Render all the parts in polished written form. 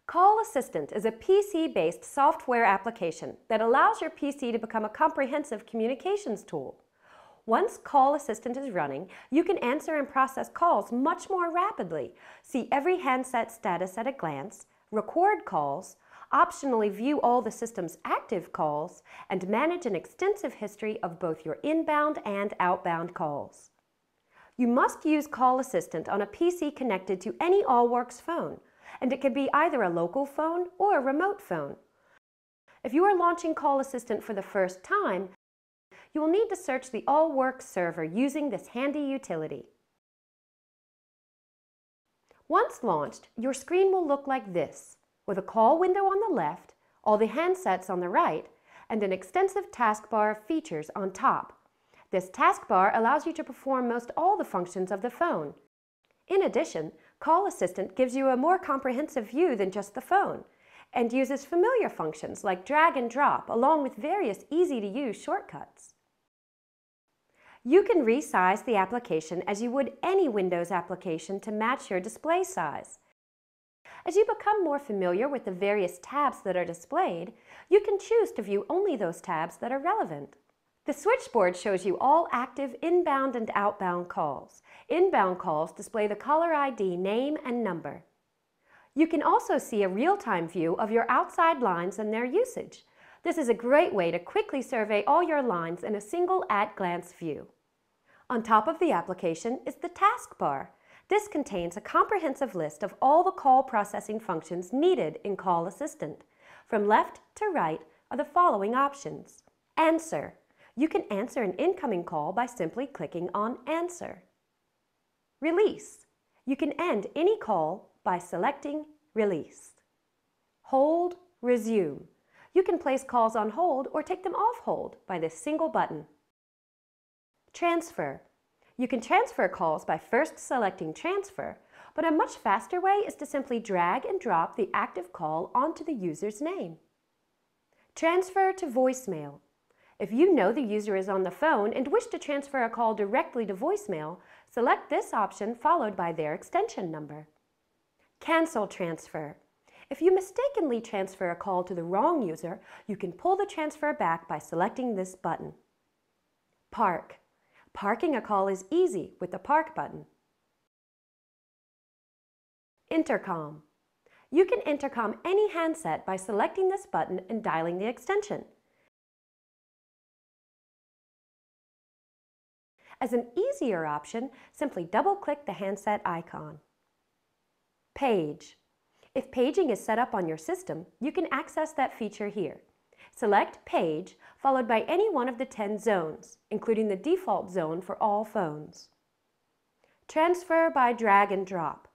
Call Assistant is a PC-based software application that allows your PC to become a comprehensive communications tool. Once Call Assistant is running, you can answer and process calls much more rapidly, see every handset status at a glance, record calls, optionally view all the system's active calls, and manage an extensive history of both your inbound and outbound calls. You must use Call Assistant on a PC connected to any AllWorks phone, and it can be either a local phone or a remote phone. If you are launching Call Assistant for the first time, you will need to search the AllWorks server using this handy utility. Once launched, your screen will look like this, with a call window on the left, all the handsets on the right, and an extensive taskbar of features on top. This taskbar allows you to perform most all the functions of the phone. In addition, Call Assistant gives you a more comprehensive view than just the phone, and uses familiar functions like drag and drop along with various easy-to-use shortcuts. You can resize the application as you would any Windows application to match your display size. As you become more familiar with the various tabs that are displayed, you can choose to view only those tabs that are relevant. The switchboard shows you all active inbound and outbound calls. Inbound calls display the caller ID, name, and number. You can also see a real-time view of your outside lines and their usage. This is a great way to quickly survey all your lines in a single at-glance view. On top of the application is the taskbar. This contains a comprehensive list of all the call processing functions needed in Call Assistant. From left to right are the following options. Answer. You can answer an incoming call by simply clicking on Answer. Release. You can end any call by selecting Release. Hold, Resume. You can place calls on hold or take them off hold by this single button. Transfer. You can transfer calls by first selecting Transfer, but a much faster way is to simply drag and drop the active call onto the user's name. Transfer to voicemail. If you know the user is on the phone and wish to transfer a call directly to voicemail, select this option followed by their extension number. Cancel transfer. If you mistakenly transfer a call to the wrong user, you can pull the transfer back by selecting this button. Park. Parking a call is easy with the Park button. Intercom. You can intercom any handset by selecting this button and dialing the extension. As an easier option, simply double-click the handset icon. Page. If paging is set up on your system, you can access that feature here. Select Page, followed by any one of the 10 zones, including the default zone for all phones. Transfer by drag and drop.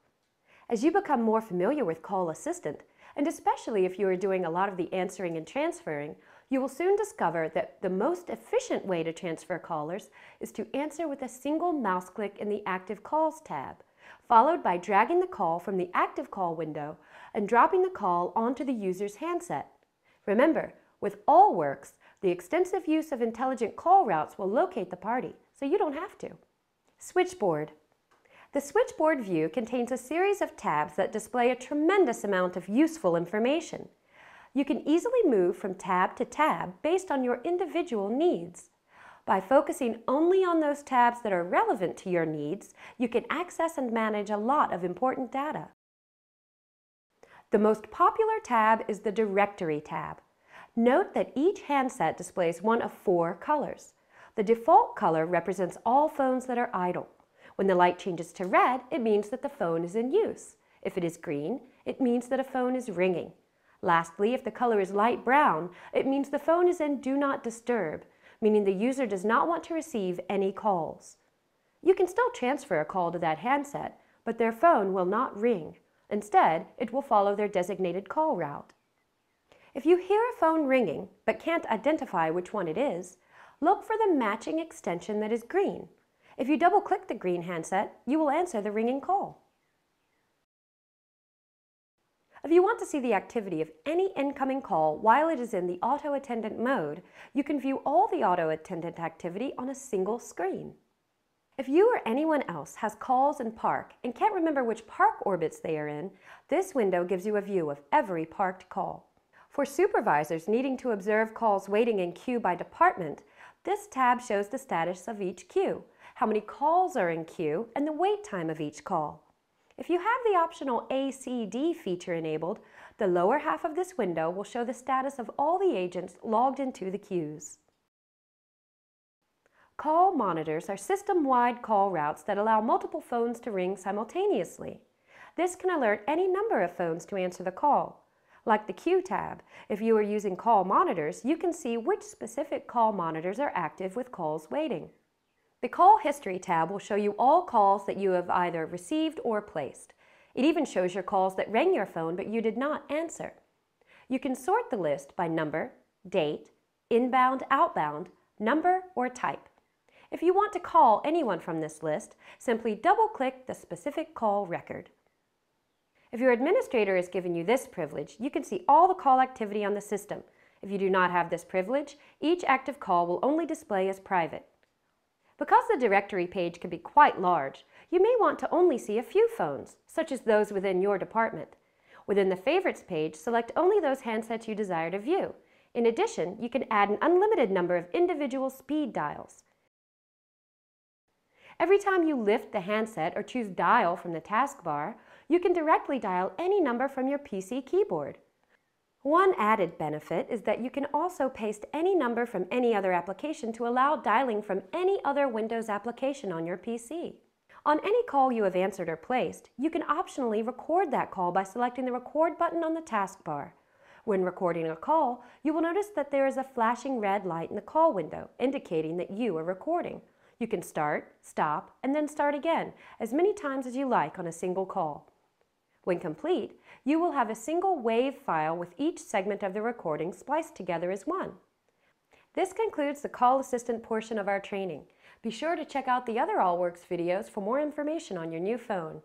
As you become more familiar with Call Assistant, and especially if you are doing a lot of the answering and transferring, you will soon discover that the most efficient way to transfer callers is to answer with a single mouse click in the Active Calls tab, followed by dragging the call from the Active Call window and dropping the call onto the user's handset. Remember, with AllWorks, the extensive use of intelligent call routes will locate the party, so you don't have to. Switchboard. The Switchboard View contains a series of tabs that display a tremendous amount of useful information. You can easily move from tab to tab based on your individual needs. By focusing only on those tabs that are relevant to your needs, you can access and manage a lot of important data. The most popular tab is the Directory tab. Note that each handset displays one of 4 colors. The default color represents all phones that are idle. When the light changes to red, it means that the phone is in use. If it is green, it means that a phone is ringing. Lastly, if the color is light brown, it means the phone is in Do Not Disturb, meaning the user does not want to receive any calls. You can still transfer a call to that handset, but their phone will not ring. Instead, it will follow their designated call route. If you hear a phone ringing, but can't identify which one it is, look for the matching extension that is green. If you double-click the green handset, you will answer the ringing call. If you want to see the activity of any incoming call while it is in the Auto Attendant mode, you can view all the Auto Attendant activity on a single screen. If you or anyone else has calls in park and can't remember which park orbits they are in, this window gives you a view of every parked call. For supervisors needing to observe calls waiting in queue by department, this tab shows the status of each queue, how many calls are in queue, and the wait time of each call. If you have the optional ACD feature enabled, the lower half of this window will show the status of all the agents logged into the queues. Call monitors are system-wide call routes that allow multiple phones to ring simultaneously. This can alert any number of phones to answer the call. Like the Queue tab, if you are using call monitors, you can see which specific call monitors are active with calls waiting. The Call History tab will show you all calls that you have either received or placed. It even shows your calls that rang your phone but you did not answer. You can sort the list by number, date, inbound, outbound, number, or type. If you want to call anyone from this list, simply double-click the specific call record. If your administrator has given you this privilege, you can see all the call activity on the system. If you do not have this privilege, each active call will only display as private. Because the directory page can be quite large, you may want to only see a few phones, such as those within your department. Within the Favorites page, select only those handsets you desire to view. In addition, you can add an unlimited number of individual speed dials. Every time you lift the handset or choose Dial from the taskbar, you can directly dial any number from your PC keyboard. One added benefit is that you can also paste any number from any other application to allow dialing from any other Windows application on your PC. On any call you have answered or placed, you can optionally record that call by selecting the Record button on the taskbar. When recording a call, you will notice that there is a flashing red light in the call window, indicating that you are recording. You can start, stop, and then start again, as many times as you like on a single call. When complete, you will have a single WAV file with each segment of the recording spliced together as one. This concludes the Call Assistant portion of our training. Be sure to check out the other AllWorks videos for more information on your new phone.